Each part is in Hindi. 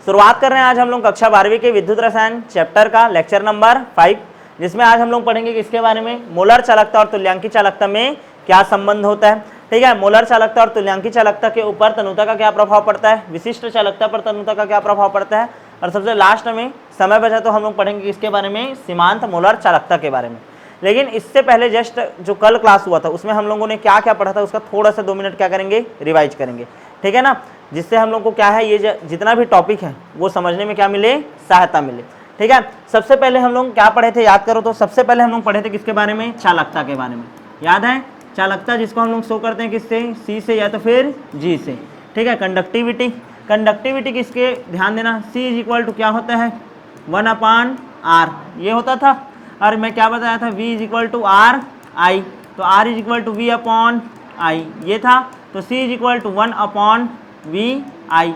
शुरुआत कर रहे हैं आज हम लोग कक्षा 12वीं के विद्युत रसायन चैप्टर का लेक्चर नंबर 5, जिसमें आज हम लोग पढ़ेंगे किसके बारे में, मोलर चालकता और तुल्यांकी चालकता में क्या संबंध होता है। ठीक है, मोलर चालकता और तुल्यांकी चालकता के ऊपर तनुता का क्या प्रभाव पड़ता है, विशिष्ट चालकता पर तनुता का क्या प्रभाव पड़ता है, और सबसे लास्ट में समय बचा तो हम लोग पढ़ेंगे किसके बारे में, सीमांत मोलर चालकता के बारे में। लेकिन इससे पहले जस्ट जो कल क्लास हुआ था उसमें हम लोगों ने क्या क्या पढ़ा था उसका थोड़ा सा 2 मिनट क्या करेंगे, रिवाइज करेंगे। ठीक है ना, जिससे हम लोग को क्या है, ये जितना भी टॉपिक है वो समझने में क्या मिले, सहायता मिले। ठीक है, सबसे पहले हम लोग क्या पढ़े थे, याद करो तो सबसे पहले हम लोग पढ़े थे किसके बारे में, चालकता के बारे में। याद है, चालकता जिसको हम लोग शो करते हैं किससे, सी से या तो फिर जी से। ठीक है, कंडक्टिविटी, कंडक्टिविटी किसके, ध्यान देना, C इज इक्वल टू क्या होता है, 1/r ये होता था। और मैं क्या बताया था, V is equal to R I, तो R is equal to V upon I ये था। तो C is equal to 1/V I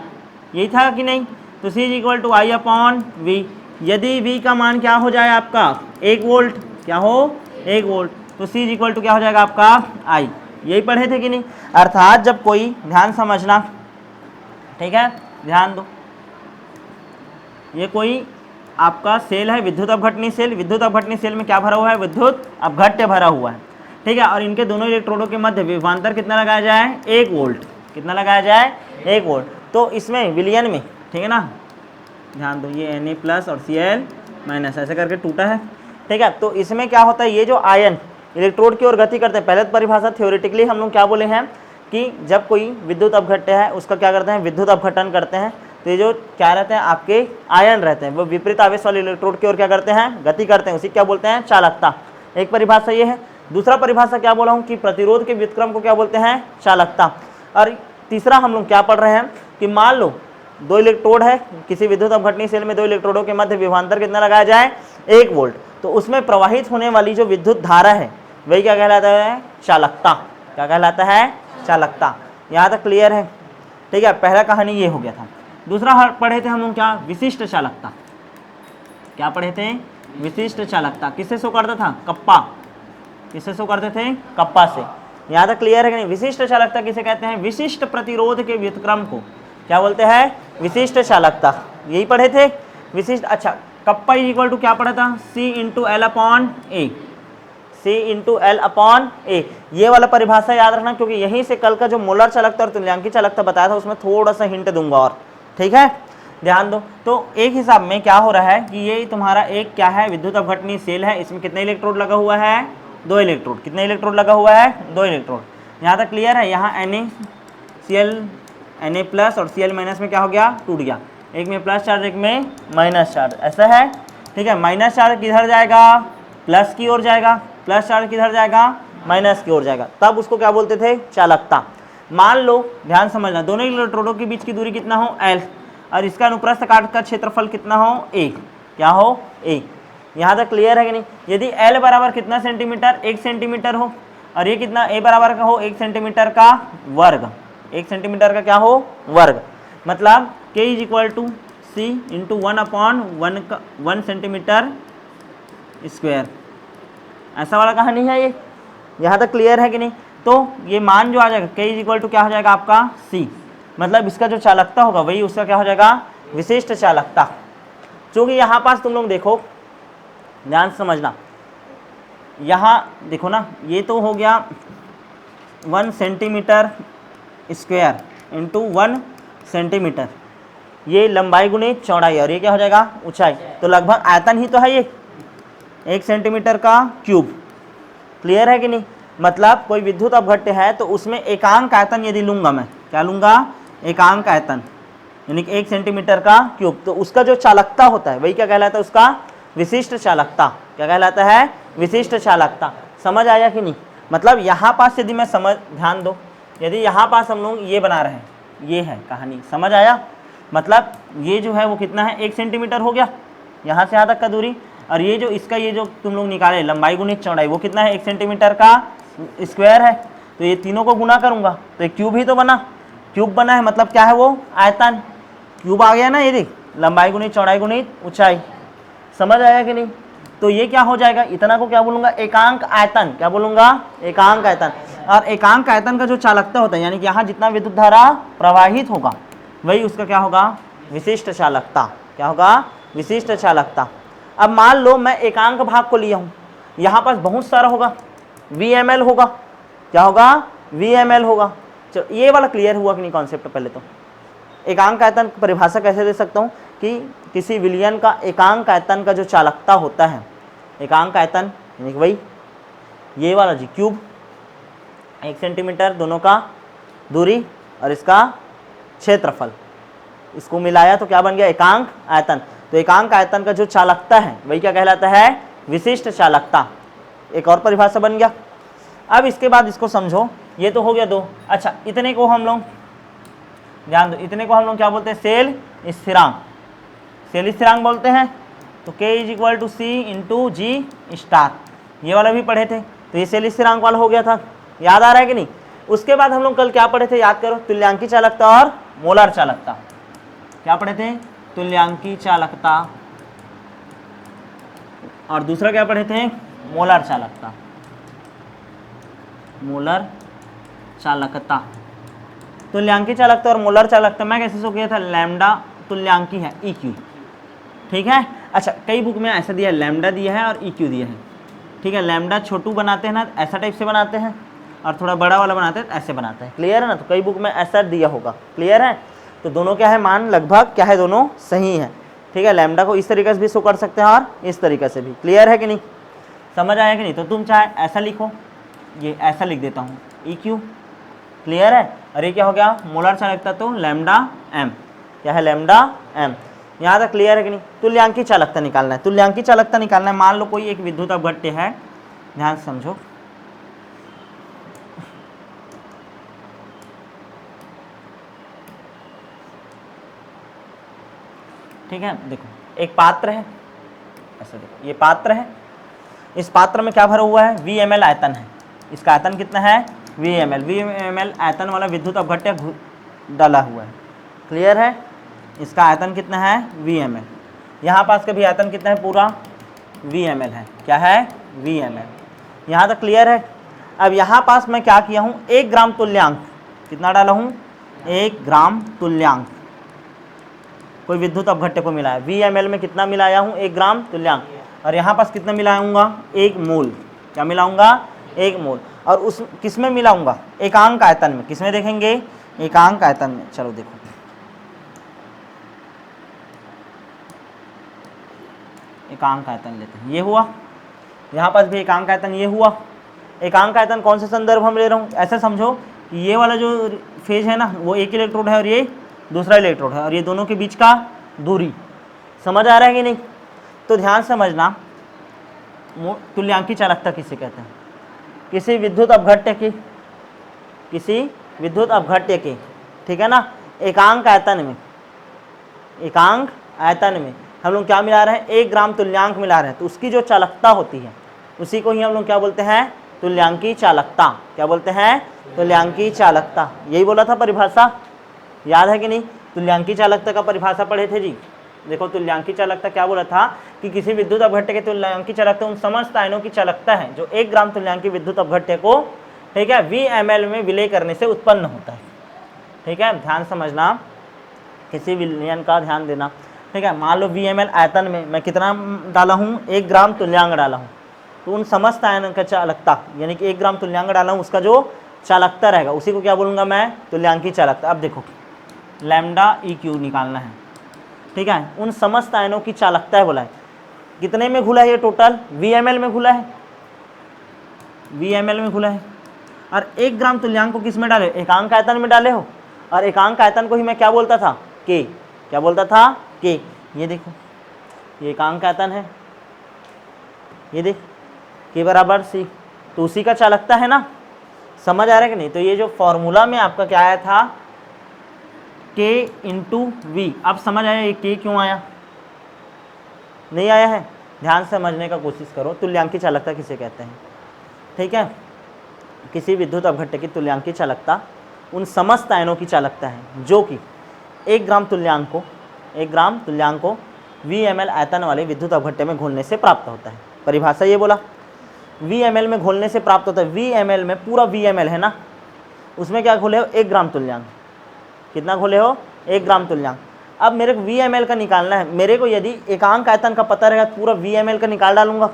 यही था कि नहीं, तो C is equal to I upon V। यदि V का मान क्या हो जाए आपका 1 वोल्ट, क्या हो 1 वोल्ट, तो C इज इक्वल टू क्या हो जाएगा आपका I। यही पढ़े थे कि नहीं। अर्थात जब कोई, ध्यान समझना, ठीक है ध्यान दो, ये कोई आपका सेल है विद्युत अपघटनी सेल, विद्युत अपघटनी सेल में क्या भरा हुआ है, विद्युत अपघट्य भरा हुआ है। ठीक है, और इनके दोनों इलेक्ट्रोडों के मध्य विभवांतर कितना लगाया जाए, 1 वोल्ट, कितना लगाया जाए 1 वोल्ट। तो इसमें विलयन में, ठीक है ना, ध्यान दो, ये Na+ और Cl- ऐसे करके टूटा है। ठीक है, तो इसमें क्या होता है, ये जो आयन इलेक्ट्रोड की ओर गति करते हैं, पहले तो परिभाषा थ्योरेटिकली हम लोग क्या बोले हैं कि जब कोई विद्युत अपघट्य है उसका क्या करते हैं, विद्युत अपघटन करते हैं, तो ये जो क्या रहते हैं आपके आयन रहते हैं वो विपरीत आवेश वाले इलेक्ट्रोड की ओर क्या करते हैं, गति करते हैं, उसी क्या बोलते हैं, चालकता। एक परिभाषा ये है। दूसरा परिभाषा क्या बोला हूँ कि प्रतिरोध के व्युत्क्रम को क्या बोलते हैं, चालकता। और तीसरा हम लोग क्या पढ़ रहे हैं कि मान लो 2 इलेक्ट्रोड है, किसी विद्युत अपघटनी सेल में 2 इलेक्ट्रोडों के मध्य विभवांतर कितना लगाया जाए, 1 वोल्ट, तो उसमें प्रवाहित होने वाली जो विद्युत धारा है वही क्या कहलाता है, चालकता। क्या कहलाता है, चालकता। यहाँ तक क्लियर है। ठीक है, पहला कहानी ये हो गया था। दूसरा पढ़े थे हम लोग क्या, विशिष्ट चालकता। क्या पढ़े थे, विशिष्ट चालकता। किससे शो करता था, कप्पा, किससे शो करते थे, कप्पा से। यहाँ तक क्लियर है कि नहीं। विशिष्ट चालकता किसे कहते हैं, विशिष्ट प्रतिरोध के व्युत्क्रम को क्या बोलते हैं, विशिष्ट चालकता। यही पढ़े थे विशिष्ट। अच्छा, कप्पा इज इक्वल टू क्या पढ़ा था, C into L upon A, C into L upon A। ये वाला परिभाषा याद रखना, क्योंकि यहीं से कल का जो मोलर चालकता और तुल्यांकी चालकता बताया था उसमें थोड़ा सा हिंट दूंगा और। ठीक है, ध्यान दो। तो एक हिसाब में क्या हो रहा है कि ये तुम्हारा एक क्या है, विद्युत अपघटनी सेल है, इसमें कितने इलेक्ट्रोड लगा हुआ है, 2 इलेक्ट्रोड। कितने इलेक्ट्रोड लगा हुआ है, 2 इलेक्ट्रोड। यहाँ तक क्लियर है। यहाँ Na+ और Cl- में क्या हो गया, टूट गया, एक में प्लस चार्ज एक में माइनस चार्ज, ऐसा है। ठीक है, माइनस चार्ज किधर जाएगा, प्लस की ओर जाएगा, प्लस चार्ज किधर जाएगा, माइनस की ओर जाएगा, तब उसको क्या बोलते थे, चालकता। मान लो, ध्यान समझना, दोनों इलेक्ट्रोडों के बीच की दूरी कितना हो, L, और इसका अनुप्रस्थ काट का क्षेत्रफल कितना हो, A, क्या हो, A। यहाँ तक क्लियर है कि नहीं। यदि L बराबर कितना सेंटीमीटर, 1 सेंटीमीटर हो, और ये कितना, A बराबर का हो 1 सेंटीमीटर का वर्ग, 1 सेंटीमीटर का क्या हो, वर्ग, मतलब K is equal to C into 1/1 centimetre square, ऐसा वाला कहानी है ये। यहाँ तक क्लियर है कि नहीं। तो ये मान जो आ जाएगा K इज इक्वल टू क्या हो जाएगा आपका C, मतलब इसका जो चालकता होगा वही उसका क्या हो जाएगा, विशिष्ट चालकता। चूँकि यहाँ पास तुम लोग देखो, ध्यान समझना, यहाँ देखो ना, ये तो हो गया 1 सेंटीमीटर स्क्वायर इंटू 1 सेंटीमीटर, ये लंबाई गुणित चौड़ाई, और ये क्या हो जाएगा, ऊंचाई। तो लगभग आयतन ही तो है ये, 1 सेंटीमीटर का क्यूब। क्लियर है कि नहीं। मतलब कोई विद्युत अपघट्य है तो उसमें एकांक आयतन यदि लूंगा मैं, क्या लूंगा, एकांक आयतन, यानी कि 1 सेंटीमीटर का क्यूब, तो उसका जो चालकता होता है वही क्या कहलाता है, उसका विशिष्ट चालकता। क्या कहलाता है, विशिष्ट चालकता। समझ आया कि नहीं। मतलब यहाँ पास यदि मैं समझ, ध्यान दो, यदि यहाँ पास हम लोग ये बना रहे हैं, ये है कहानी, समझ आया। मतलब ये जो है वो कितना है, 1 सेंटीमीटर हो गया यहाँ से यहाँ तक का दूरी, और ये जो इसका ये जो तुम लोग निकाले लंबाई गुणित चौड़ाई वो कितना है, 1 सेंटीमीटर का स्क्वायर है। तो ये तीनों को गुना करूंगा तो एक क्यूब ही तो बना, क्यूब बना है, मतलब क्या है वो, आयतन। क्यूब आ गया ना, ये देख, लंबाई गुणित चौड़ाई गुणित ऊंचाई। समझ आया कि नहीं। तो ये क्या हो जाएगा, इतना को क्या बोलूंगा, एकांक आयतन। क्या बोलूंगा, एकांक आयतन। और एकांक आयतन का जो चालकता होता है, यानी कि यहाँ जितना विद्युत धारा प्रवाहित होगा वही उसका क्या होगा, विशिष्ट चालकता। क्या होगा? विशिष्ट चालकता। अब मान लो मैं एकांक भाग को लिया हूँ, यहाँ पास बहुत सारा होगा, VML होगा। क्या होगा? VML होगा। चलो ये वाला क्लियर हुआ कि नहीं कॉन्सेप्ट? पहले तो एकांक आयतन की परिभाषा कैसे दे सकता हूँ कि किसी विलयन का एकांक आयतन का जो चालकता होता है, एकांक आयतन यानी कि भाई ये वाला जी क्यूब, 1 सेंटीमीटर दोनों का दूरी और इसका क्षेत्रफल, इसको मिलाया तो क्या बन गया? एकांक आयतन। तो एकांक आयतन का जो चालकता है वही क्या कहलाता है? विशिष्ट चालकता। एक और परिभाषा बन गया। अब इसके बाद इसको समझो, ये तो हो गया 2। अच्छा, इतने को हम लोग ध्यान दो, इतने को हम लोग क्या बोलते हैं? सेल स्थिरांक। सेल स्थिरांक बोलते हैं। तो K = C × G स्टार, ये वाला भी पढ़े थे, तो ये सेल स्थिरांक वाला हो गया था। याद आ रहा है कि नहीं? उसके बाद हम लोग कल क्या पढ़े थे? याद करो, तुल्यांकी चालकता और मोलार चालकता। क्या पढ़े थे? तुल्यांकी चालकता और दूसरा क्या पढ़े थे? मोलार चालकता। मोलर चालकता, तुल्यांकी चालकता और मोलर चालकता मैं कैसे सो किया था? लैम्डा तुल्यांकी है EQ, ठीक है। अच्छा, कई बुक में ऐसा दिया है, लैम्डा दिया है और EQ दिया है, ठीक है। लैम्डा छोटू बनाते हैं ना, ऐसा टाइप से बनाते हैं, और थोड़ा बड़ा वाला बनाते हैं ऐसे बनाते हैं। क्लियर है ना? तो कई बुक में ऐसा दिया होगा। क्लियर है? तो दोनों क्या है? मान लगभग क्या है? दोनों सही है, ठीक है। लैम्डा को इस तरीके से भी शो कर सकते हैं और इस तरीके से भी। क्लियर है कि नहीं? समझ आया कि नहीं? तो तुम चाहे ऐसा लिखो, ये ऐसा लिख देता हूँ EQ। क्लियर है? और ये क्या हो गया? मोलर चालकता, तो लैम्डा M। क्या है? Lambda M। यहाँ तक क्लियर है कि नहीं? तुल्यांकी चालकता निकालना है। तुल्यांकी चालकता निकालना है, मान लो कोई एक विद्युत अपघट्य है, ध्यान से समझो। ठीक है, देखो एक पात्र है, ऐसा देखो, ये पात्र है, इस पात्र में क्या भरा हुआ है? VML आयतन है। इसका आयतन कितना है? VML आयतन वाला विद्युत अपघट्य डाला हुआ है। क्लियर है? इसका आयतन कितना है? VML। यहाँ पास का भी आयतन कितना है? पूरा VML है। क्या है? VML। यहाँ तक क्लियर है? अब यहाँ पास मैं क्या किया हूँ? 1 ग्राम तुल्यांक, कितना डाला हूँ? 1 ग्राम तुल्यांक कोई विद्युत अपघट्य को मिलाया। VML में कितना मिलाया हूँ? 1 ग्राम तुल्यांक। और यहाँ पास कितना मिलाऊंगा? 1 मोल। क्या मिलाऊंगा? 1 मोल। और उस किस में मिलाऊंगा? एकांक आयतन में। किस में देखेंगे? एकांक आयतन में। चलो देखो, एकांक आयतन लेते हैं, ये हुआ। यहाँ पास भी एकांक आयतन, ये हुआ। एकांक आयतन कौन सा संदर्भ हम ले रहा हूँ? ऐसा समझो कि ये वाला जो फेज है ना, वो एक इलेक्ट्रोड है और ये दूसरा इलेक्ट्रोड है, और ये दोनों के बीच का दूरी। समझ आ रहा है कि नहीं? तो ध्यान समझना, तुल्यांकी चालकता किसे कहते हैं? किसी विद्युत अपघट्य की, किसी विद्युत अपघट्य की, ठीक है ना, एकांक आयतन में, एकांक आयतन में हम लोग क्या मिला रहे हैं? 1 ग्राम तुल्यांक मिला रहे हैं, तो उसकी जो चालकता होती है उसी को ही हम लोग क्या बोलते हैं? तुल्यांकी चालकता। क्या बोलते हैं? तुल्यांकी चालकता। यही बोला था परिभाषा, याद है कि नहीं? तुल्यांकी चालकता का परिभाषा पढ़े थे जी। देखो, तुल्यांकी चालकता क्या बोला था कि किसी विद्युत अपघट्य के तुल्यांकी चालकता उन समस्त आयनों की चालकता है जो 1 ग्राम तुल्यांकी विद्युत अपघट्य को, ठीक है, VML में विलय करने से उत्पन्न होता है। ठीक है, ध्यान समझना, किसी विलयन का ध्यान देना। ठीक है, मान लो VML आयतन में मैं कितना डाला हूँ? 1 ग्राम तुल्यांक डाला हूँ, तो उन समस्त आयनों का चालकता, यानी कि 1 ग्राम तुल्यांक डाला हूँ, उसका जो चालकता रहेगा उसी को क्या बोलूँगा मैं? तुल्यांकी चालकता। अब देखो, लैम्डा EQ निकालना है, ठीक है, उन समस्त आयनों की चालकता है बोला है। कितने में घुला है ये? टोटल VML में घुला है, VML में घुला है। और 1 ग्राम तुल्यांक को किस में डाले? एकांक आयतन में डाले हो, और एकांक आयतन को ही मैं क्या बोलता था? K। क्या बोलता था? K। ये देखो, ये एकांक आयतन है, ये देख K = C, तो उसी का चालकता है ना। समझ आ रहा है कि नहीं? तो ये जो फॉर्मूला में आपका क्या आया था? K × V। अब समझ आया ये K क्यों आया? नहीं आया है? ध्यान से समझने का कोशिश करो। तुल्यांकी चालकता किसे कहते हैं? ठीक है, किसी विद्युत अपघट्य की तुल्यांकी चालकता उन समस्त आयनों की चालकता है जो कि 1 ग्राम तुल्यांक को VML आयतन वाले विद्युत अपघट्य में घोलने से प्राप्त होता है। परिभाषा ये बोला, VML में घोलने से प्राप्त होता है। VML में पूरा VML है ना, उसमें क्या घोले हो? 1 ग्राम तुल्यांक। कितना घोले हो? 1 ग्राम तुल्यांक। अब मेरे को VmL का निकालना है। मेरे को यदि एकांक आयतन का पता रहेगा तो पूरा VmL का निकाल डालूंगा।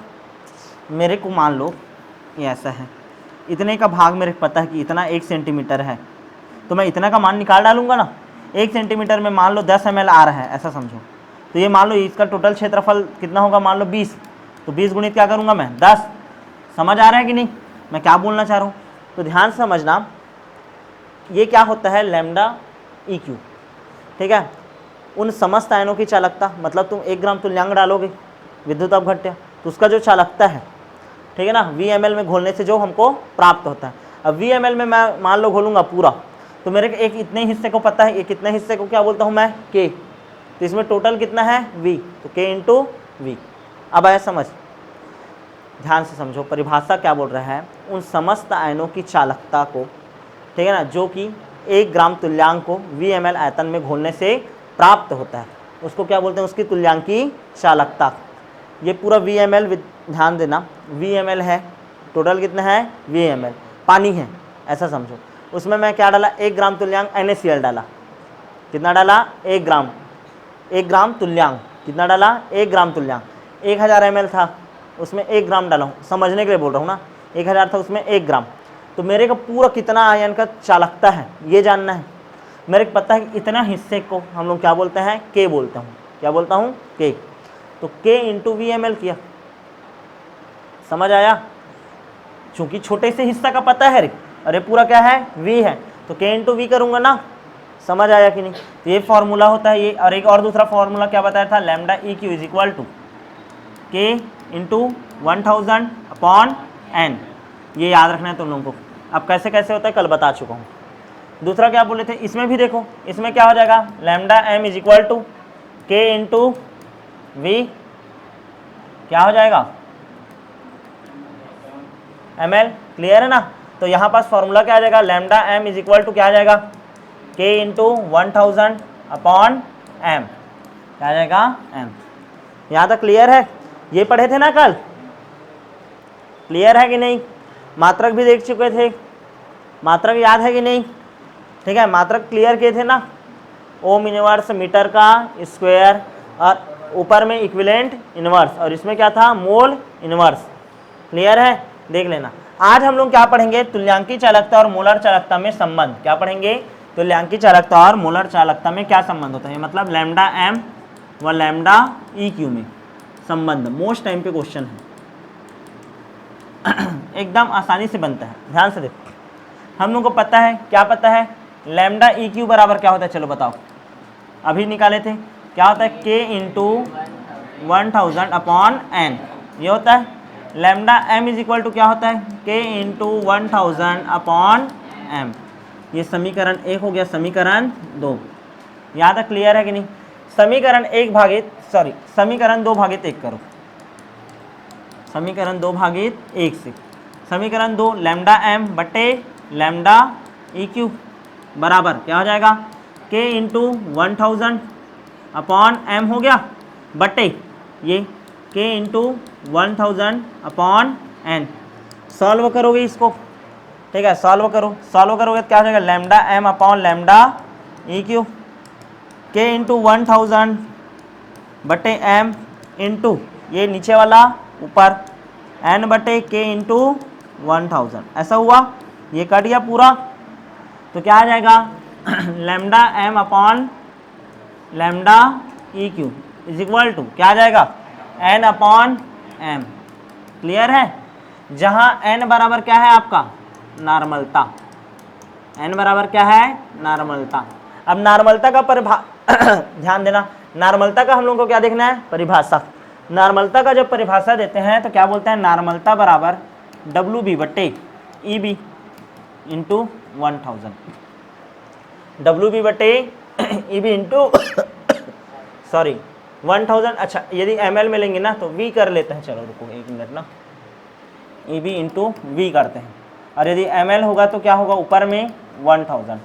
मेरे को मान लो ये ऐसा है, इतने का भाग मेरे को पता है कि इतना 1 सेंटीमीटर है, तो मैं इतना का मान निकाल डालूंगा ना। 1 सेंटीमीटर में मान लो 10 ml आ रहा है, ऐसा समझो। तो ये मान लो इसका टोटल क्षेत्रफल कितना होगा, मान लो 20, तो 20 गुणित क्या करूँगा मैं 10। समझ आ रहा है कि नहीं मैं क्या बोलना चाह रहा हूँ? तो ध्यान से समझना, ये क्या होता है लैम्डा EQ, ठीक है। उन समस्त आयनों की चालकता, मतलब तुम 1 ग्राम तुल्यांक डालोगे विद्युत अपघट्य, तो उसका जो चालकता है, ठीक है ना, VmL में घोलने से जो हमको प्राप्त होता है। अब VmL में मैं मान लो घोलूंगा पूरा, तो मेरे एक इतने हिस्से को पता है, एक इतने हिस्से को क्या बोलता हूँ मैं K, तो इसमें टोटल कितना है V, तो K इंटू V। अब आया समझ, ध्यान से समझो परिभाषा क्या बोल रहा है, उन समस्त आयनों की चालकता को, ठीक है ना, जो कि 1 ग्राम तुल्यांक को VmL आयतन में घोलने से प्राप्त होता है, उसको क्या बोलते हैं, उसकी तुल्यांकी चालकता। ये पूरा VmL, ध्यान देना VmL है, टोटल कितना है VmL, पानी है ऐसा समझो। उसमें मैं क्या डाला, 1 ग्राम तुल्यांक NaCl डाला, कितना डाला 1 ग्राम तुल्यांक, कितना डाला 1 ग्राम तुल्यांक। 1000 ml था उसमें 1 ग्राम डाला हूँ, समझने के लिए बोल रहा हूँ ना, 1000 था उसमें 1 ग्राम, तो मेरे को पूरा कितना आयन का चालकता है ये जानना है। मेरे को पता है कि इतना हिस्से को हम लोग क्या बोलते हैं K बोलता हूँ, क्या बोलता हूँ K, तो K इंटू VmL किया, समझ आया। चूंकि छोटे से हिस्सा का पता है रे, अरे पूरा क्या है V है, तो K इंटू V करूँगा ना, समझ आया कि नहीं। तो ये फॉर्मूला होता है ये, और एक और दूसरा फॉर्मूला क्या बताया था, lambda EQ is equal to K into 1000 upon N, ये याद रखना है तुम लोगों को। अब कैसे कैसे होता है कल बता चुका हूँ। दूसरा क्या बोले थे, इसमें भी देखो, इसमें क्या हो जाएगा, lambda M is equal to K into V, क्या हो जाएगा ml, क्लियर है ना। तो यहाँ पास फॉर्मूला क्या आ जाएगा, lambda M is equal to क्या आ जाएगा, K इंटू 1000 अपॉन M, क्या आ जाएगा M। यहाँ तक क्लियर है, ये पढ़े थे ना कल, क्लियर है कि नहीं। मात्रक भी देख चुके थे, मात्रक याद है कि नहीं, ठीक है, मात्रक क्लियर किए थे ना, ओम इनवर्स मीटर का स्क्वायर, और ऊपर में इक्विवेलेंट इनवर्स, और इसमें क्या था मोल इनवर्स, क्लियर है, देख लेना। आज हम लोग क्या पढ़ेंगे, तुल्यांकी चालकता और मोलर चालकता में संबंध। क्या पढ़ेंगे, तुल्यांकी चालकता और मोलर चालकता में क्या संबंध होता है, मतलब लैम्डा M व लैम्डा EQ में संबंध। मोस्ट टाइम पे क्वेश्चन है, एकदम आसानी से बनता है, ध्यान से देखो। हम लोग को पता है, क्या पता है, लैम्डा EQ बराबर क्या होता है, चलो बताओ, अभी निकाले थे, क्या होता है K इंटू 1000 अपॉन N, ये होता है। Lambda M is equal to क्या होता है, K इंटू 1000 अपॉन M, ये समीकरण 1 हो गया, समीकरण 2, यहाँ तक क्लियर है कि नहीं। समीकरण 2 भागित 1 करो, समीकरण 2 भागित 1 से, समीकरण 2 लैम्डा M बटे लैम्डा EQ बराबर क्या हो जाएगा, K इंटू 1000 अपॉन M हो गया, बटे ये K into 1000 upon N। Solve करोगे इसको, ठीक है, सॉल्व करोगे तो क्या हो जाएगा, lambda M upon lambda EQ, K into 1000 बटे M इंटू ये नीचे वाला ऊपर N बटे K इंटू 1000, ऐसा हुआ, ये कट गया पूरा, तो क्या आ जाएगा lambda M upon lambda EQ is equal to क्या आ जाएगा, N अपॉन M, क्लियर है। जहाँ N बराबर क्या है आपका, नॉर्मलता, N बराबर क्या है, नॉर्मलता। अब नॉर्मलता का ध्यान देना, नॉर्मलता का हम लोग को क्या देखना है, परिभाषा। नॉर्मलता का जब परिभाषा देते हैं तो क्या बोलते हैं, नॉर्मलता बराबर WB बटे EB इंटू 1000, WB बटे EB इंटू 1000। अच्छा, यदि ml में लेंगे ना तो V कर लेते हैं, चलो रुको 1 मिनट ना, EB इंटू V करते हैं, और यदि ml होगा तो क्या होगा, ऊपर में 1000,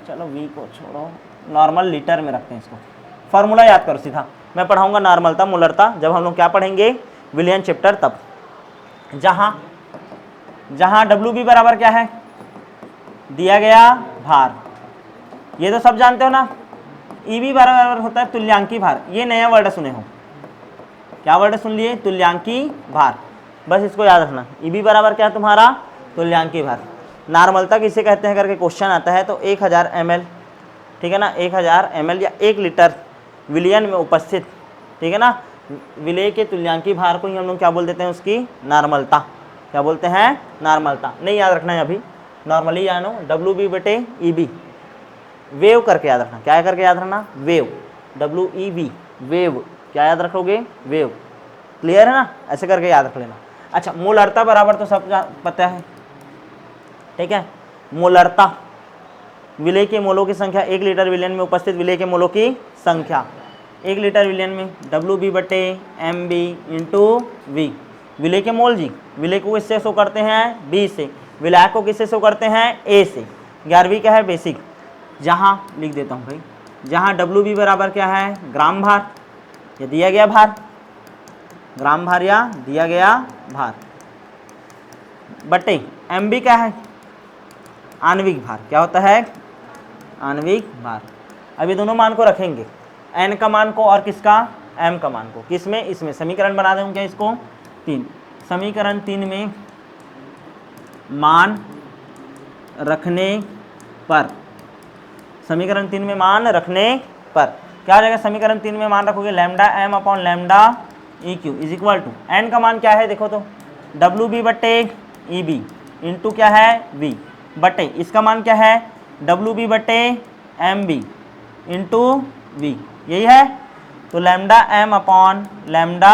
चलो V को छोड़ो, नॉर्मल लीटर में रखते हैं इसको। फार्मूला याद करो सीधा, मैं पढ़ाऊंगा नॉर्मलता मोलरता जब हम लोग क्या पढ़ेंगे, विलियन चैप्टर, तब जहाँ WB बराबर क्या है, दिया गया भार, ये तो सब जानते हो ना, ईबी बराबर होता है तुल्यांकी भार। ये नया वर्ड सुने हो, क्या वर्ड सुन लिए? तुल्यांकी भार। बस इसको याद रखना, ईबी बराबर क्या है तुम्हारा? तुल्यांकी भार। नॉर्मलता किसे कहते हैं करके क्वेश्चन आता है तो 1000 ml, ठीक है ना, 1000 ml या 1 लीटर विलयन में उपस्थित, ठीक है ना, विलय के तुल्यांकी भार को ही हम लोग क्या बोल देते हैं? उसकी नॉर्मलता। क्या बोलते हैं? नॉर्मलता। नहीं याद रखना है अभी, नॉर्मली जानो, WB/EB, वेव करके याद रखना। क्या करके याद रखना? Wave, WEV, wave. क्या याद रखोगे? वेव। क्लियर है ना? ऐसे करके याद रख लेना। अच्छा, मोलरता बराबर तो सब पता है, ठीक है। मोलरता, विलय के मोलों की संख्या, 1 लीटर विलयन में उपस्थित विलय के मोलों की संख्या 1 लीटर विलयन में WB/MB इंटू V। विलय के मोल जी, विलय को किससे शो करते हैं? B से। विलायक को किससे शो करते हैं? A से। 11वीं क्या है? बेसिक। जहाँ लिख देता हूँ भाई, जहाँ WB बराबर क्या है? ग्राम भार या दिया गया भार, ग्राम भार या दिया गया भार, बटे MB क्या है? आणविक भार। क्या होता है? आणविक भार। अब ये दोनों मान को रखेंगे, n का मान को और किसका? m का मान को। किसमें? इसमें। समीकरण बना दूं क्या इसको? 3। समीकरण 3 में मान रखने पर, समीकरण 3 में मान रखने पर क्या हो जाएगा? समीकरण 3 में मान रखोगे lambda m upon lambda EQ is equal to, n का मान क्या है देखो तो, WB/EB इंटू क्या है? V, बटे इसका मान क्या है? WB/MB इंटू V, यही है। तो lambda m upon lambda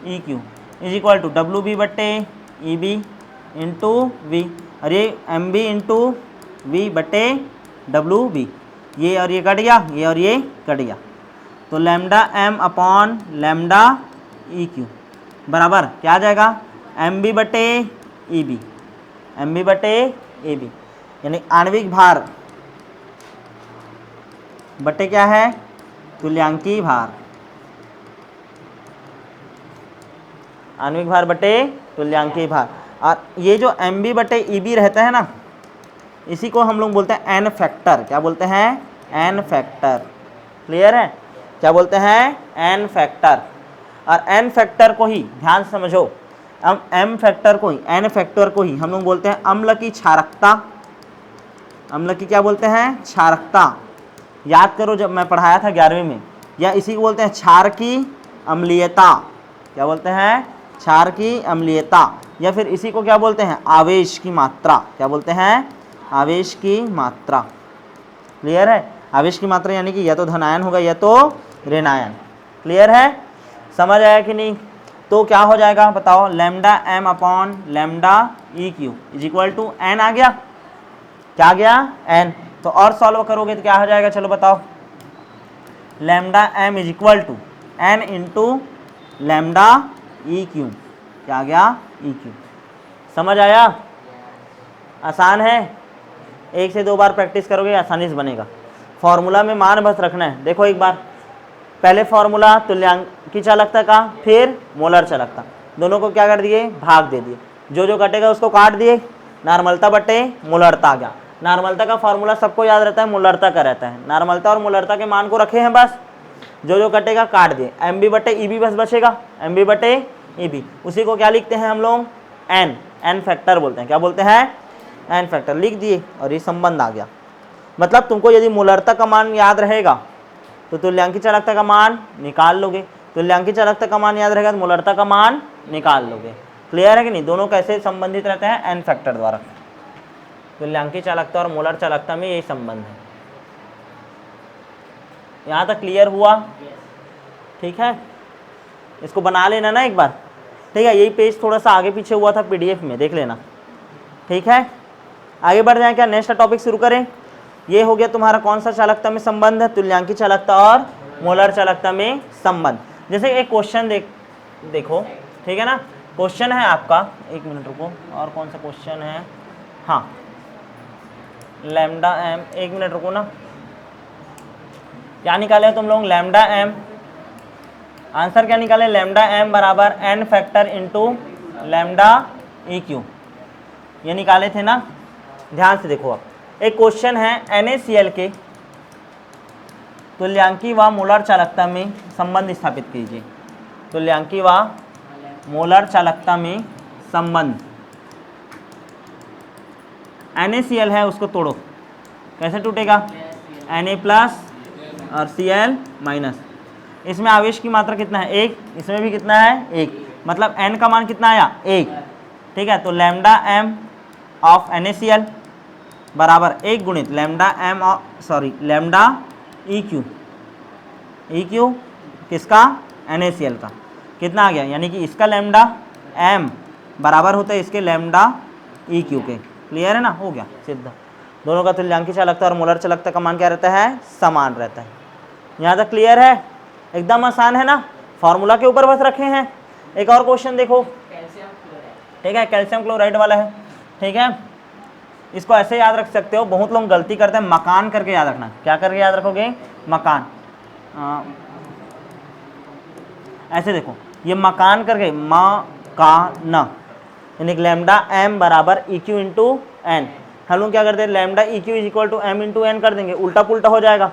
EQ is equal to WB/EB into V, और ये MB इंटू V बटे WB। ये और ये कट गया, ये और ये कट गया। तो lambda m upon lambda EQ बराबर क्या आ जाएगा? MB/EB, MB/EB, यानी आणविक भार बटे क्या है? तुल्यांकी भार। आणविक भार बटे तुल्यांकी भार। और ये जो MB/EB रहता है ना, इसी को हम लोग बोलते हैं एन फैक्टर। क्या बोलते हैं? N factor. क्लियर है? क्या बोलते हैं? N factor. और एन फैक्टर को ही ध्यान से समझो, अब एम फैक्टर को ही, एन फैक्टर को ही हम लोग बोलते हैं अम्ल की क्षारकता। अम्ल की क्या बोलते हैं? क्षारकता। याद करो जब मैं पढ़ाया था 11वीं में, या इसी को बोलते हैं क्षार की अम्लीयता। क्या बोलते हैं? क्षार की अम्लीयता। या फिर इसी को क्या बोलते हैं? आवेश की मात्रा। क्या बोलते हैं? आवेश की मात्रा। क्लियर है? आवेश की मात्रा यानी कि या तो धनायन होगा या तो ऋणायन। क्लियर है? समझ आया कि नहीं? तो क्या हो जाएगा बताओ? Lambda m upon lambda EQ is equal to n आ गया। क्या आ गया? n। तो और सॉल्व करोगे तो क्या हो जाएगा? चलो बताओ। Lambda m is equal to n into lambda EQ। क्या आ गया? EQ। समझ आया? आसान है, 1 से 2 बार प्रैक्टिस करोगे आसानी से बनेगा। फॉर्मूला में मान बस रखना है। देखो एक बार, पहले फॉर्मूला तुल्यांकी चालकता का, फिर मोलर चालकता, दोनों को क्या कर दिए? भाग दे दिए। जो जो कटेगा उसको काट दिए। नॉर्मलता बटे मोलरता आ गया। नॉर्मलता का फॉर्मूला सबको याद रहता है, मोलरता का रहता है। नॉर्मलता और मोलरता के मान को रखे हैं बस, जो जो कटेगा काट दिए। MB/EB बस बचेगा, MB/EB। उसी को क्या लिखते हैं हम लोग? एन फैक्टर बोलते हैं। क्या बोलते हैं? एन फैक्टर लिख दिए और ये संबंध आ गया। मतलब तुमको यदि मोलरता का मान याद रहेगा तो तुल्यांकी चालकता का मान निकाल लोगे, तुल्यांकी चालकता का मान याद रहेगा तो मोलरता का मान निकाल लोगे। क्लियर है कि नहीं? दोनों कैसे संबंधित रहते हैं? एन फैक्टर द्वारा। तुल्यांकी चालकता और मोलर चालकता में यही संबंध है। यहाँ तक क्लियर हुआ? ठीक है, इसको बना लेना ना एक बार। ठीक है, यही पेज थोड़ा सा आगे पीछे हुआ था PDF में, देख लेना। ठीक है, आगे बढ़ जाए क्या? नेक्स्ट टॉपिक शुरू करें। ये हो गया तुम्हारा कौन सा चालकता में संबंध है? तुल्यांकी चालकता और मोलर चालकता में संबंध। जैसे एक क्वेश्चन देखो, ठीक है ना। क्वेश्चन है आपका, 1 मिनट रुको, और कौन सा क्वेश्चन है? हाँ, लैम्डा m, 1 मिनट रुको ना। क्या निकाले तुम लोग? लैम्डा m, आंसर क्या निकाले? लैम्डा m बराबर n factor into lambda EQ, ये निकाले थे ना। ध्यान से देखो, अब एक क्वेश्चन है NaCl के तुल्यांकी व मोलर चालकता में संबंध स्थापित कीजिए। तुल्यांकी व मोलर चालकता में संबंध। NaCl है उसको तोड़ो, कैसे टूटेगा? Na प्लस और Cl माइनस। इसमें आवेश की मात्रा कितना है? 1। इसमें भी कितना है? 1। मतलब n का मान कितना आया? 1। ठीक है, तो लैम्डा m ऑफ NaCl बराबर 1 गुणित लैम्डा EQ किसका? NaCl का। कितना आ गया? यानी कि इसका लैम्डा m बराबर होता है इसके लैम्डा EQ के। क्लियर है ना? हो गया सिद्ध। दोनों का तुल्यांकी चालकता और मोलर चालकता का मान क्या रहता है? समान रहता है। यहाँ तक क्लियर है? एकदम आसान है ना? फॉर्मूला के ऊपर बस रखे हैं। एक और क्वेश्चन देखो, ठीक है, कैल्शियम क्लोराइड वाला है। ठीक है, इसको ऐसे याद रख सकते हो। बहुत लोग गलती करते हैं, मकान करके याद रखना। क्या करके याद रखोगे? मकान। ऐसे देखो, ये मकान करके मकान, यानी लैम्डा m बराबर EQ इंटू एन। हम लोग क्या करते हैं? Lambda EQ is equal to m into n कर देंगे, उल्टा पुल्टा हो जाएगा।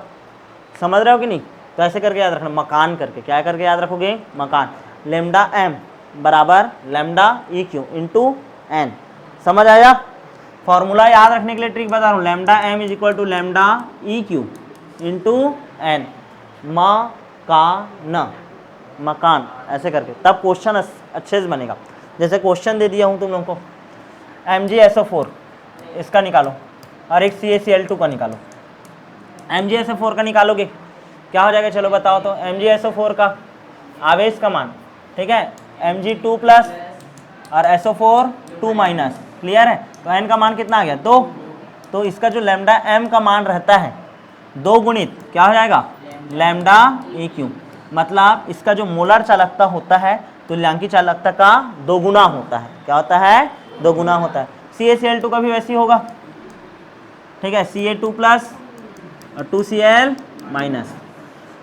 समझ रहे हो कि नहीं? तो ऐसे करके याद रखना, मकान करके। क्या करके याद रखोगे? मकान। लैम्डा m बराबर लैम्डा EQ इंटू एन। समझ आया? फॉर्मूला याद रखने के लिए ट्रिक बता रहा हूँ। Lambda m is equal to lambda EQ into n. मकान, मकान ऐसे करके, तब क्वेश्चन अच्छे से बनेगा। जैसे क्वेश्चन दे दिया हूँ तुम लोगों को, MgSO4 इसका निकालो और एक CaCl2 का निकालो। MgSO4 का निकालोगे क्या हो जाएगा? चलो बताओ तो। MgSO4 का आवेश का मान, ठीक है, Mg2 प्लस और SO4 2 माइनस। क्लियर है? तो n का मान कितना आ गया? 2। तो इसका जो लैम्डा m का मान रहता है 2 गुणित क्या हो जाएगा? Lambda EQ। मतलब इसका जो मोलर चालकता होता है तुल्यांकी चालकता का 2 गुना होता है। क्या होता है? 2 गुना होता है। CaCl2 का भी वैसे ही होगा। ठीक है, Ca2 प्लस और 2Cl माइनस।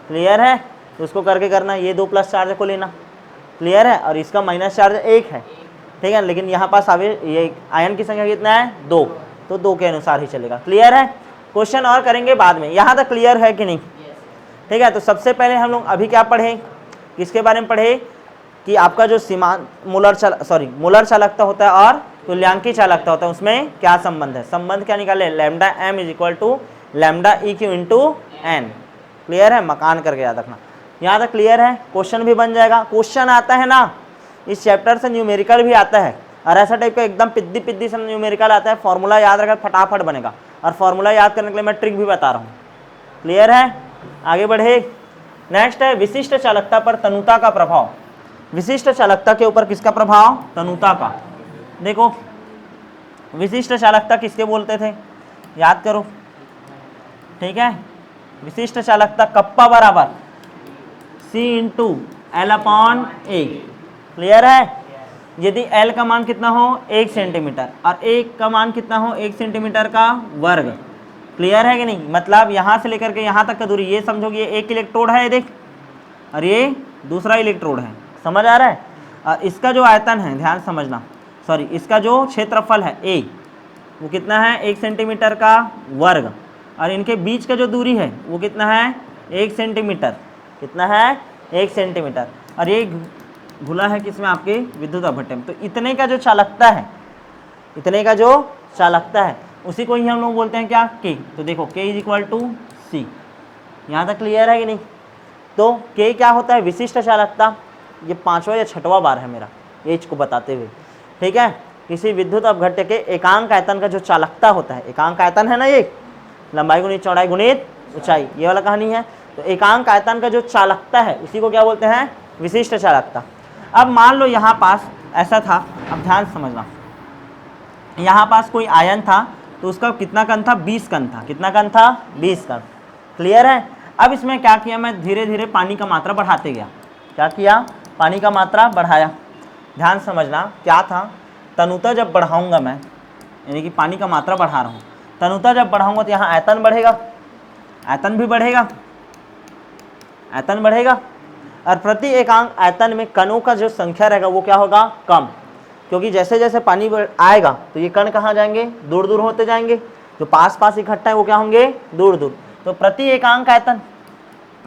क्लियर है? तो उसको करके करना, ये 2 प्लस चार्ज को लेना। क्लियर है? और इसका माइनस चार्ज 1 है। ठीक है, लेकिन यहाँ पास ये आयन की संख्या कितना है? 2। तो 2 के अनुसार ही चलेगा। क्लियर है? क्वेश्चन और करेंगे बाद में। यहाँ तक क्लियर है कि नहीं? ठीक है, तो सबसे पहले हम लोग अभी क्या पढ़े? किसके बारे में पढ़े? कि आपका जो मोलर चालकता होता है और तुल्यांकी चालकता होता है, उसमें क्या संबंध है। संबंध क्या निकाले? Lambda m is equal to lambda EQ into n. Clear है? मकान करके याद रखना। यहाँ तक क्लियर है? क्वेश्चन भी बन जाएगा। क्वेश्चन आता है ना, इस चैप्टर से न्यूमेरिकल भी आता है, और ऐसा टाइप का एकदम पिद्दी से न्यूमेरिकल आता है। फॉर्मूला याद रखा फटाफट बनेगा, और फॉर्मूला याद करने के लिए मैं ट्रिक भी बता रहा हूँ। क्लियर है? आगे बढ़े। नेक्स्ट है विशिष्ट चालकता पर तनुता का प्रभाव। विशिष्ट चालकता के ऊपर किसका प्रभाव? तनुता का। देखो, विशिष्ट चालकता किसके बोलते थे? याद करो। ठीक है, विशिष्ट चालकता कप्पा बराबर C इंटू एल अपॉन ए। क्लियर है? यदि L का मान कितना हो? 1 सेंटीमीटर, और A का मान कितना हो? 1 सेंटीमीटर का वर्ग। क्लियर है कि नहीं? मतलब यहाँ से लेकर के यहाँ तक का दूरी, ये समझो कि ये एक इलेक्ट्रोड है, ये देख, और ये दूसरा इलेक्ट्रोड है। समझ आ रहा है? और इसका जो आयतन है, ध्यान समझना, सॉरी, इसका जो क्षेत्रफल है A, वो कितना है? 1 सेंटीमीटर का वर्ग। और इनके बीच का जो दूरी है वो कितना है? 1 सेंटीमीटर। कितना है? 1 सेंटीमीटर। और ये घुला है किसमें? आपके विद्युत अपघट्य में। तो इतने का जो चालकता है, इतने का जो चालकता है, उसी को ही हम लोग बोलते हैं क्या? K। तो देखो K is equal to C। यहाँ तक क्लियर है कि नहीं? तो K क्या होता है? विशिष्ट चालकता। ये 5वां या 6वां बार है मेरा एच को बताते हुए। ठीक है, किसी विद्युत अपघट्य के एकांक आयतन का जो चालकता होता है, एकांक आयतन है ना, ये लंबाई गुणित चौड़ाई गुणित ऊंचाई, ये वाला कहानी है। तो एकांक आयतन का जो चालकता है उसी को क्या बोलते हैं? विशिष्ट चालकता। अब मान लो यहाँ पास ऐसा था, अब ध्यान समझना, यहाँ पास कोई आयन था, तो उसका कितना कण था? 20 कण था। कितना कण था? 20 कण। क्लियर है? अब इसमें क्या किया मैं? धीरे धीरे पानी का मात्रा बढ़ाते गया। क्या किया? पानी का मात्रा बढ़ाया। ध्यान समझना, क्या था? तनुता जब बढ़ाऊंगा मैं, यानी कि पानी का मात्रा बढ़ा रहा हूँ, तनुता जब बढ़ाऊंगा तो यहाँ आयतन बढ़ेगा, आयतन भी बढ़ेगा, आयतन बढ़ेगा। और प्रति एकांक आयतन में कणों का जो संख्या रहेगा वो क्या होगा? कम। क्योंकि जैसे जैसे पानी आएगा तो ये कण कहाँ जाएंगे? दूर दूर होते जाएंगे। जो पास पास इकट्ठा है वो क्या होंगे? दूर दूर। तो प्रति एकांक आयतन,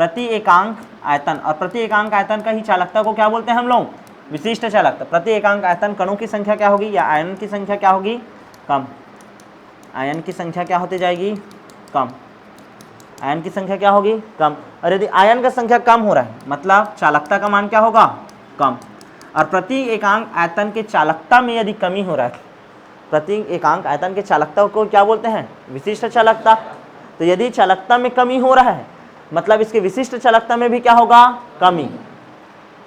प्रति एकांक आयतन, और प्रति एकांक आयतन का ही चालकता को क्या बोलते हैं हम लोग, विशिष्ट चालकता। प्रति एकांक आयतन कणों की संख्या क्या होगी, या आयन की संख्या क्या होगी, कम। आयन की संख्या क्या होती जाएगी, कम। आयन की संख्या क्या होगी, कम। और यदि आयन का संख्या कम हो रहा है मतलब चालकता का मान क्या होगा, कम। और प्रति एकांक आयतन के चालकता में यदि कमी हो रहा है, प्रति एकांक आयतन के चालकता को क्या बोलते हैं, विशिष्ट चालकता। तो यदि चालकता में कमी हो रहा है मतलब इसके विशिष्ट चालकता में भी क्या होगा, कमी।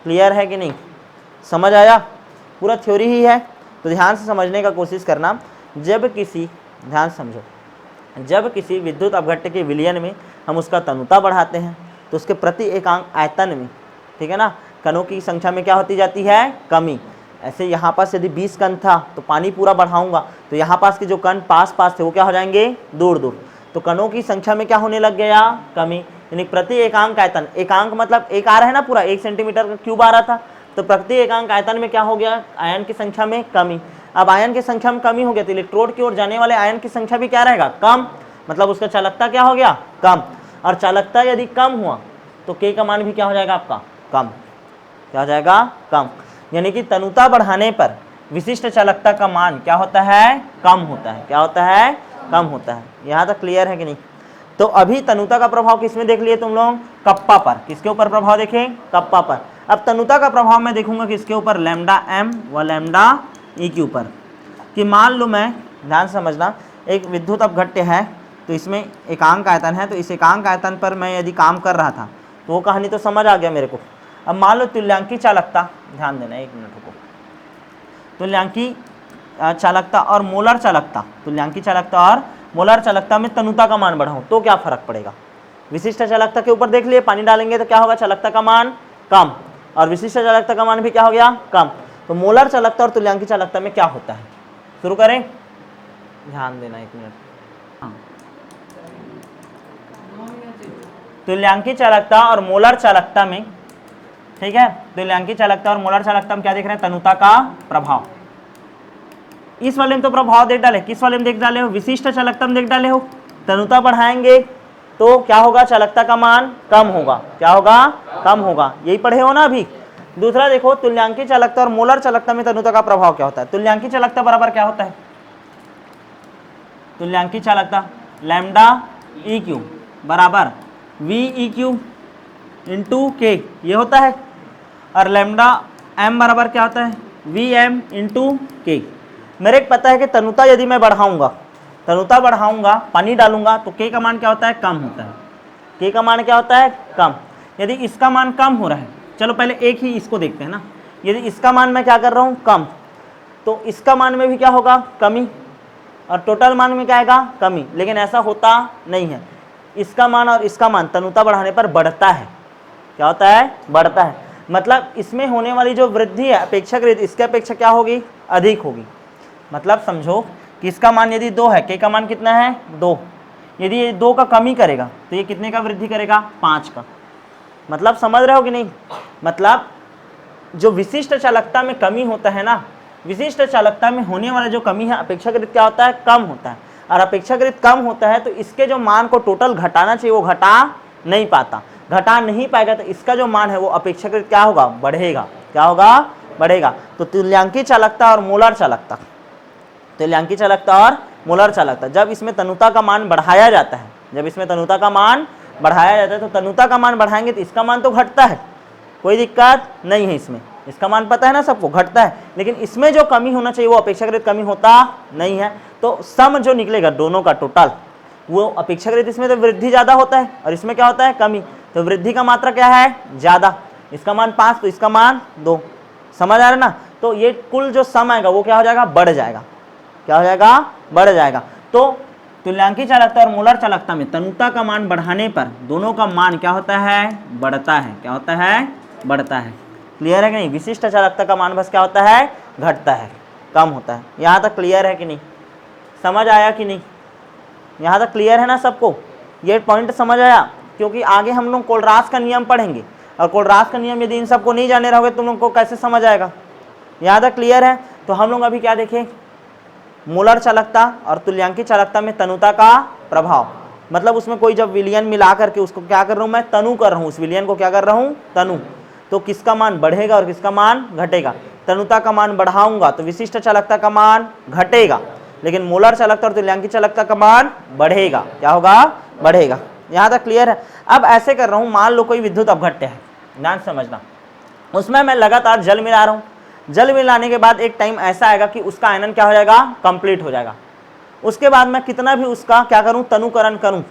क्लियर है कि नहीं, समझ आया, पूरा थ्योरी ही है। तो ध्यान से समझने का कोशिश करना। जब किसी, ध्यान समझो, जब किसी विद्युत अपघट्य के विलयन में हम उसका तनुता बढ़ाते हैं तो उसके प्रति एकांक आयतन में, ठीक है ना, कणों की संख्या में क्या होती जाती है, कमी। ऐसे यहाँ पास यदि 20 कण था तो पानी पूरा बढ़ाऊंगा तो यहाँ पास के जो कण पास पास थे वो क्या हो जाएंगे, दूर दूर। तो कणों की संख्या में क्या होने लग गया, कमी। यानी प्रति एकांक आयतन, एकांक मतलब एक आ रहा है ना, पूरा 1 सेंटीमीटर का क्यूब आ रहा था, तो प्रति एकांक आयतन में क्या हो गया, आयन की संख्या में कमी। अब आयन की संख्या में कमी हो गया तो इलेक्ट्रोड की ओर जाने वाले आयन की संख्या भी क्या रहेगा, कम। मतलब उसका चालकता क्या हो गया, कम। और चालकता यदि कम हुआ तो के का मान भी क्या हो जाएगा आपका, कम। क्या हो जाएगा, कम। यानी कि तनुता बढ़ाने पर विशिष्ट चालकता का मान क्या होता है, कम होता है। क्या होता है, कम होता है। यहाँ तक क्लियर है कि नहीं। तो अभी तनुता का प्रभाव किसमें देख लिए तुम लोग, कप्पा पर। किसके ऊपर प्रभाव देखें, कप्पा पर। अब तनुता का प्रभाव मैं देखूंगा किसके ऊपर, लैम्डा एम व लैम्डा ई के ऊपर। कि मान लो मैं, ध्यान समझना, एक विद्युत अपघट्य है तो इसमें एकांक आयतन है, तो इस एकांक आयतन पर मैं यदि काम कर रहा था तो वो कहानी तो समझ आ गया मेरे को। अब मान लो तुल्यांकी चालकता, ध्यान देना, एक मिनट रुको। तुल्यांकी चालकता और मोलर चालकता, तुल्यांकी चालकता और मोलर चालकता में तनुता का मान बढ़ाऊं तो क्या फर्क पड़ेगा। विशिष्ट चालकता के ऊपर देख लिए, पानी डालेंगे तो क्या होगा, चालकता का मान कम, और विशिष्ट चालकता का मान भी क्या हो गया, कम। तो मोलर चालकता और तुल्यांकी चालकता में क्या होता है, शुरू करें, ध्यान देना, एक मिनट। तुल्यांकी चालकता और मोलर चालकता में, ठीक है, तुल्यांकी चालकता और मोलर चालकता में क्या देख रहे हैं, तनुता का प्रभाव। इस वाले में तो प्रभाव देख डाले, किस वाले में देख डाले हो, विशिष्ट चालकता में देख डाले हो। तनुता बढ़ाएंगे तो क्या होगा, चालकता का मान कम होगा। क्या होगा, कम होगा। यही पढ़े हो ना अभी। दूसरा देखो, तुल्यांकी चालकता और मोलर चालकता में तनुता का प्रभाव क्या होता है। तुल्यांकी चालकता बराबर क्या होता है, तुल्यांकी चालकता लैम्डा ई क्यू बराबर वी ई क्यू इंटू के, ये होता है। और लैम्डा एम बराबर क्या होता है, वी एम इंटू के। मेरे को पता है कि तनुता यदि मैं बढ़ाऊंगा, तनुता बढ़ाऊंगा, पानी डालूंगा तो के का मान क्या होता है, कम होता है। के का मान क्या होता है, कम। यदि इसका मान कम हो रहा है, चलो पहले एक ही इसको देखते हैं ना। यदि इसका मान मैं क्या कर रहा हूँ, कम, तो इसका मान में भी क्या होगा, कमी, और टोटल मान में क्या आएगा, कमी। लेकिन ऐसा होता नहीं है, इसका मान और इसका मान तनुता बढ़ाने पर बढ़ता है। क्या होता है, बढ़ता है। मतलब इसमें होने वाली जो वृद्धि है अपेक्षाकृत इसके अपेक्षा क्या होगी, अधिक होगी। मतलब समझो कि इसका मान यदि 2 है, के का मान कितना है, 2। यदि ये 2 का कमी करेगा तो ये कितने का वृद्धि करेगा, 5 का। मतलब समझ रहे हो कि नहीं। मतलब जो विशिष्ट चालकता में कमी होता है ना, विशिष्ट चालकता में होने वाला जो कमी है अपेक्षाकृत क्या होता है, कम होता है। और अपेक्षाकृत कम होता है तो इसके जो मान को टोटल घटाना चाहिए वो घटा नहीं पाता, घटा नहीं पाएगा, तो इसका जो मान है वो अपेक्षाकृत क्या होगा, बढ़ेगा। क्या होगा, बढ़ेगा। तो तुल्यांकी चालकता और मोलर चालकता, तुल्यांकी चालकता और मोलर चालकता, जब इसमें तनुता का मान बढ़ाया जाता है, जब इसमें तनुता का मान बढ़ाया जाता है तो तनुता का मान बढ़ाएंगे तो इसका मान तो घटता है, कोई दिक्कत नहीं है इसमें। इसका मान पता है ना सबको, घटता है। लेकिन इसमें जो कमी होना चाहिए वो अपेक्षाकृत कमी होता नहीं है। तो सम जो निकलेगा दोनों का टोटल, वो अपेक्षाकृत इसमें तो वृद्धि ज़्यादा होता है और इसमें क्या होता है, कमी। तो वृद्धि का मात्रा क्या है, ज़्यादा। इसका मान 5 तो इसका मान 2। समझ आ रहा है ना। तो ये कुल जो सम आएगा वो क्या हो जाएगा, बढ़ जाएगा। क्या हो जाएगा, बढ़ जाएगा। तो तुल्यांकी चालकता और मोलर चालकता में तनुता का मान बढ़ाने पर दोनों का मान क्या होता है, बढ़ता है। क्या होता है, बढ़ता है। क्लियर है कि नहीं। विशिष्ट चालकता का मान बस क्या होता है, घटता है, कम होता है। यहाँ तक क्लियर है कि नहीं, समझ आया कि नहीं, यहाँ तक क्लियर है ना सबको, ये पॉइंट समझ आया। क्योंकि आगे हम लोग कोलरास का नियम पढ़ेंगे और कोलरास का नियम यदि इन सबको नहीं जाने रहोगे तुम लोग को कैसे समझ आएगा। यहाँ तक क्लियर है। तो हम लोग अभी क्या देखें, मोलर चालकता और तुल्यांकी चालकता में तनुता का प्रभाव। मतलब उसमें कोई जब विलियन मिला करके उसको क्या कर रहा हूँ मैं, तनु कर रहा हूँ, उस विलियन को क्या कर रहा हूँ, तनु, तो किसका मान बढ़ेगा और किसका मान घटेगा। तनुता का मान बढ़ाऊंगा तो विशिष्ट चालकता का मान घटेगा, लेकिन मोलर चालकता और तुल्यांकी चालकता का मान बढ़ेगा। क्या होगा, बढ़ेगा। यहाँ तक क्लियर है। अब ऐसे कर रहा हूँ, मान लो कोई विद्युत अपघट्य है, ध्यान समझना, उसमें मैं लगातार जल मिला रहा हूँ। जल मिलाने के बाद एक टाइम ऐसा आएगा कि उसका आयनन क्या हो जाएगा, कंप्लीट हो जाएगा। उसके बाद मैं कितना भी उसका क्या करूं, तनुकरण करूं,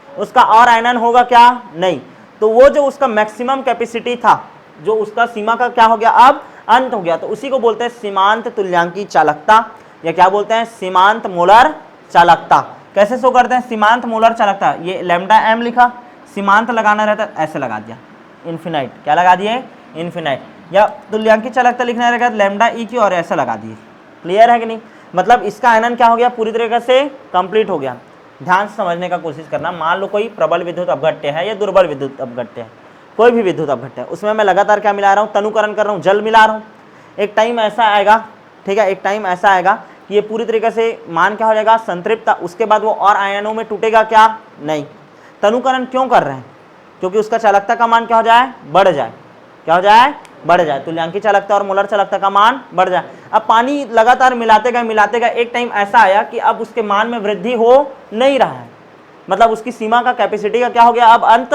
उसका और आयनन होगा क्या, नहीं। तो वो जो उसका मैक्सिमम कैपेसिटी था, जो उसका सीमा का क्या हो गया, अब अंत हो गया। तो उसी को बोलते हैं सीमांत तुल्यांकी चालकता, या क्या बोलते हैं, सीमांत मोलर चालकता। कैसे शो करते हैं, सीमांत मोलर चालकता, ये लैम्डा एम लिखा, सीमांत लगाना रहता है ऐसे लगा दिया, इन्फिनाइट, क्या लगा दिए, इन्फिनाइट। या तुल्यांकी चालकता लिखना रहेगा लैम्डा ई क्यू और ऐसा लगा दिए। क्लियर है कि नहीं, मतलब इसका आयनन क्या हो गया, पूरी तरीके से कंप्लीट हो गया। ध्यान से समझने का कोशिश करना। मान लो कोई प्रबल विद्युत अपघट्य है या दुर्बल विद्युत अपघट्य है, कोई भी विद्युत अपघट्य है, उसमें मैं लगातार क्या मिला रहा हूँ, तनुकरण कर रहा हूँ, जल मिला रहा हूँ। एक टाइम ऐसा आएगा, ठीक है, एक टाइम ऐसा आएगा कि ये पूरी तरीके से मान क्या हो जाएगा, संतृप्त। उसके बाद वो और आयनों में टूटेगा क्या, नहीं। तनुकरण क्यों कर रहे हैं, क्योंकि उसका चालकता का मान क्या हो जाए, बढ़ जाए, क्या हो जाए, बढ़ जाए, तुल्यांकी चालकता और मोलर चालकता का मान बढ़ जाए। अब पानी लगातार मिलाते गए, एक टाइम ऐसा आया कि अब उसके मान में वृद्धि हो नहीं रहा है, मतलब उसकी सीमा का, कैपेसिटी का क्या हो गया, अब अंत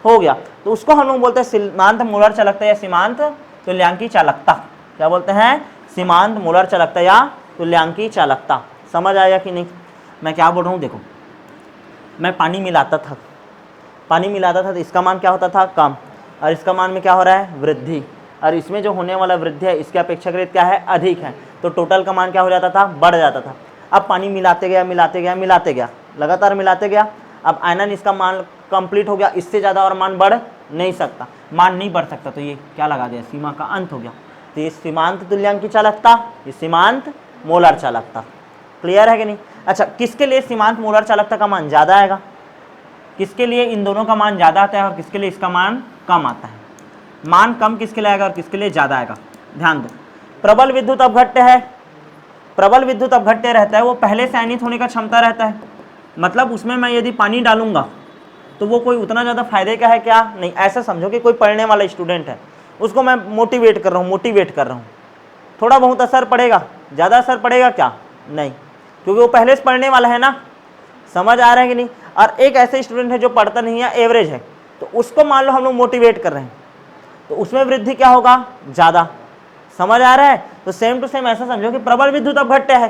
हो गया। तो उसको हम लोग बोलते हैं सीमांत मोलर चालकता या सीमांत तुल्यांकी चालकता। क्या बोलते हैं, सीमांत मोलर चालकता या तुल्यांकी चालकता। समझ आया कि नहीं मैं क्या बोल रहा हूँ। देखो, मैं पानी मिलाता था तो इसका मान क्या होता था, कम, और इसका मान में क्या हो रहा है, वृद्धि, और इसमें जो होने वाला वृद्धि है इसके अपेक्षाकृत क्या है, अधिक है। तो टोटल का मान क्या हो जाता था, बढ़ जाता था। अब पानी मिलाते गया, लगातार मिलाते गया, अब आयनन इसका मान कंप्लीट हो गया, इससे ज़्यादा और मान बढ़ नहीं सकता, मान नहीं बढ़ सकता, तो ये क्या लगा दिया, सीमा का अंत हो गया। तो ये सीमांत तुल्यांकी चालकता, ये सीमांत मोलर चालकता। क्लियर है कि नहीं। अच्छा, किसके लिए सीमांत मोलर चालकता का मान ज़्यादा आएगा, किसके लिए इन दोनों का मान ज़्यादा आता है और किसके लिए इसका मान कम आता है। मान कम किसके लिए आएगा और किसके लिए ज़्यादा आएगा, ध्यान दो। प्रबल विद्युत अपघट्य है, प्रबल विद्युत अपघट्य रहता है, वो पहले से आयनित होने का क्षमता रहता है, मतलब उसमें मैं यदि पानी डालूंगा तो वो कोई उतना ज़्यादा फायदे का है क्या, नहीं। ऐसा समझो कि कोई पढ़ने वाला स्टूडेंट है, उसको मैं मोटिवेट कर रहा हूँ, थोड़ा बहुत असर पड़ेगा, ज़्यादा असर पड़ेगा क्या, नहीं, क्योंकि वो पहले से पढ़ने वाला है ना। समझ आ रहा है कि नहीं। और एक ऐसे स्टूडेंट है जो पढ़ता नहीं है, एवरेज है, तो उसको मान लो हम लोग मोटिवेट कर रहे हैं, तो उसमें वृद्धि क्या होगा, ज़्यादा। समझ आ रहा है। तो सेम टू सेम ऐसा समझो कि प्रबल विद्युत अपघट्य है,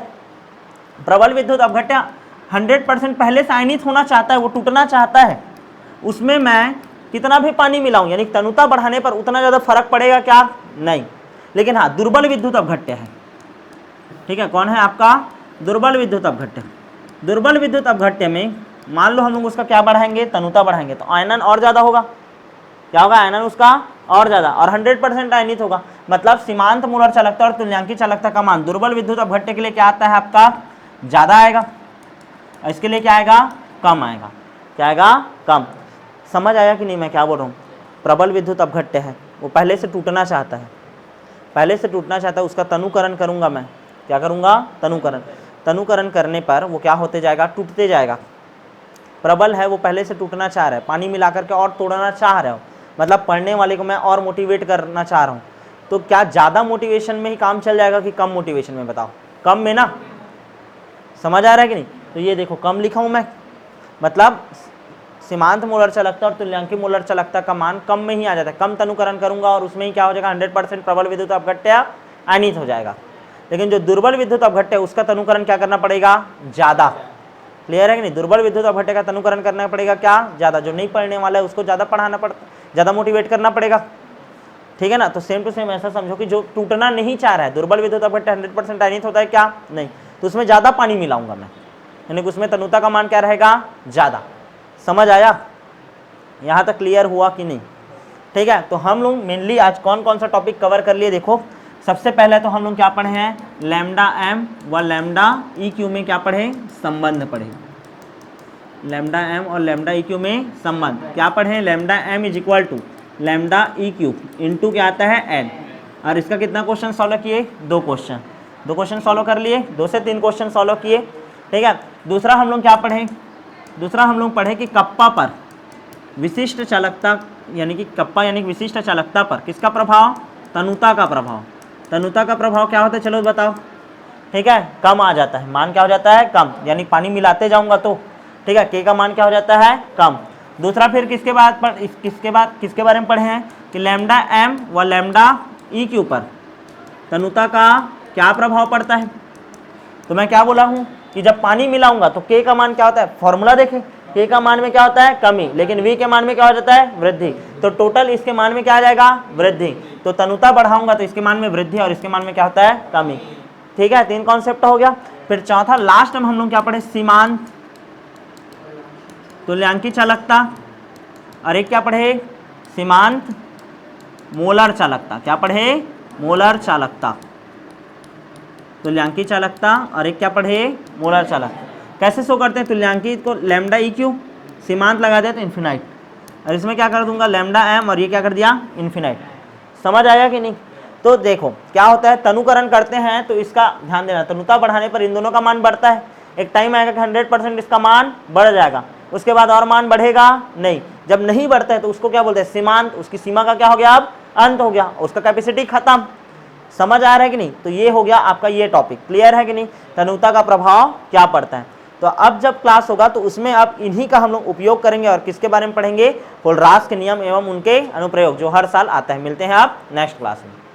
प्रबल विद्युत अपघट्य 100% पहले से आयनित होना चाहता है, वो टूटना चाहता है, उसमें मैं कितना भी पानी मिलाऊं, यानी तनुता बढ़ाने पर उतना ज़्यादा फर्क पड़ेगा क्या, नहीं। लेकिन हाँ, दुर्बल विद्युत अपघट्य है, ठीक है, कौन है आपका, दुर्बल विद्युत अपघट्य। दुर्बल विद्युत अपघट्य में मान लो हम लोग उसका क्या बढ़ाएंगे, तनुता बढ़ाएंगे, तो आयनन और ज़्यादा होगा, क्या होगा, आयनन उसका और ज़्यादा, और 100% आयनित होगा। मतलब सीमांत मोलर चालकता और तुल्यांकी चालकता का मान दुर्बल विद्युत अपघट्य के लिए क्या आता है आपका, ज़्यादा आएगा, और इसके लिए क्या आएगा, कम आएगा। क्या आएगा, कम। समझ आया कि नहीं मैं क्या बोल रहा हूँ। प्रबल विद्युत अपघट्य है, वो पहले से टूटना चाहता है, उसका तनुकरण करूँगा मैं, क्या करूँगा, तनुकरण करने पर वो क्या होते जाएगा, टूटते जाएगा। प्रबल है, वो पहले से टूटना चाह रहा है, पानी मिला करके और तोड़ना चाह रहा हो, मतलब पढ़ने वाले को मैं और मोटिवेट करना चाह रहा हूँ। तो क्या ज़्यादा मोटिवेशन में ही काम चल जाएगा कि कम मोटिवेशन में, बताओ, कम में ना। समझ आ रहा है कि नहीं। तो ये देखो, कम लिखा हूँ मैं, मतलब सीमांत मोलर चालकता और तुल्यांकी मोलर चालकता का मान कम में ही आ जाता है। कम तनुकरण करूंगा और उसमें ही क्या हो जाएगा, 100% प्रबल विद्युत अपघट्य आयनित हो जाएगा। लेकिन जो दुर्बल विद्युत अपघट्य है उसका तनुकरण क्या करना पड़ेगा, ज़्यादा। क्लियर है कि नहीं। दुर्बल विद्युत अपघट्य का तनुकरण करना पड़ेगा क्या, ज़्यादा। जो नहीं पढ़ने वाला है उसको ज़्यादा पढ़ाना पड़ता, ज़्यादा मोटिवेट करना पड़ेगा, ठीक है ना। तो सेम टू सेम ऐसा समझो कि जो टूटना नहीं चाह रहा है, दुर्बल विद्युत अपघट्य 100% आयनित होता है क्या, नहीं, तो उसमें ज़्यादा पानी मिलाऊंगा मैं, यानी कि उसमें तनुता का मान क्या रहेगा, ज़्यादा। समझ आया, यहाँ तक क्लियर हुआ कि नहीं, ठीक है। तो हम लोग मेनली आज कौन कौन सा टॉपिक कवर कर लिए, देखो सबसे पहले तो हम लोग क्या पढ़े हैं, लैम्डा एम व लैम्डा ई क्यू में क्या पढ़े, संबंध पढ़े। लैम्डा एम और लैम्डा ई क्यू में संबंध क्या पढ़े, lambda m is equal to lambda E Q into क्या आता है, एन। और इसका कितना क्वेश्चन सॉल्व किए, 2 क्वेश्चन सॉल्व कर लिए, 2 से 3 क्वेश्चन सॉल्व किए, ठीक है। दूसरा हम लोग क्या पढ़े, दूसरा हम लोग पढ़े कि कप्पा पर विशिष्ट चालकता, यानी कि कप्पा यानी कि विशिष्ट चालकता पर किसका प्रभाव, तनुता का प्रभाव। तनुता का प्रभाव क्या होता है चलो बताओ, ठीक है, कम आ जाता है, मान क्या हो जाता है, कम, यानी पानी मिलाते जाऊंगा तो, ठीक है, के का मान क्या हो जाता है, कम। दूसरा फिर किसके बारे में पढ़े हैं कि लैम्डा एम व लैम्डा ई के ऊपर तनुता का क्या प्रभाव पड़ता है। तो मैं क्या बोला हूँ कि जब पानी मिलाऊंगा तो के का मान क्या होता है, फॉर्मूला देखें, के का मान में क्या होता है, कमी, लेकिन वी के मान में क्या हो जाता है, वृद्धि। तो टोटल इसके मान में क्या आ जाएगा, वृद्धि। तो तनुता बढ़ाऊंगा तो इसके मान में वृद्धि और इसके मान में क्या होता है, कमी। ठीक है, 3 कॉन्सेप्ट हो गया। फिर चौथा लास्ट में हम लोग क्या पढ़े, सीमांत तुल्यांकी चालकता, और एक क्या पढ़े, सीमांत मोलर चालकता। क्या पढ़े, मोलर चालकता, तुल्यांकी चालकता, और एक क्या पढ़े, मोलर चालकता। कैसे शो करते हैं, तुल्यांकी को लैम्डा ई क्यू, सीमांत लगा दिया तो इन्फिनाइट, और इसमें क्या कर दूंगा लैम्डा एम, और ये क्या कर दिया, इन्फिनाइट। समझ आया कि नहीं। तो देखो क्या होता है, तनुकरण करते हैं तो इसका ध्यान देना, तनुता बढ़ाने पर इन दोनों का मान बढ़ता है। एक टाइम आएगा कि 100% इसका मान बढ़ जाएगा, उसके बाद और मान बढ़ेगा नहीं। जब नहीं बढ़ता है तो उसको क्या बोलते हैं, सीमांत, उसकी सीमा का क्या हो गया, अब अंत हो गया, उसका कैपेसिटी खत्म। समझ आ रहा है कि नहीं। तो ये हो गया आपका ये टॉपिक, क्लियर है कि नहीं, तनुता का प्रभाव क्या पड़ता है। तो अब जब क्लास होगा तो उसमें अब इन्हीं का हम लोग उपयोग करेंगे, और किसके बारे में पढ़ेंगे, पोलराज के नियम एवं उनके अनुप्रयोग, जो हर साल आता है। मिलते हैं आप नेक्स्ट क्लास में।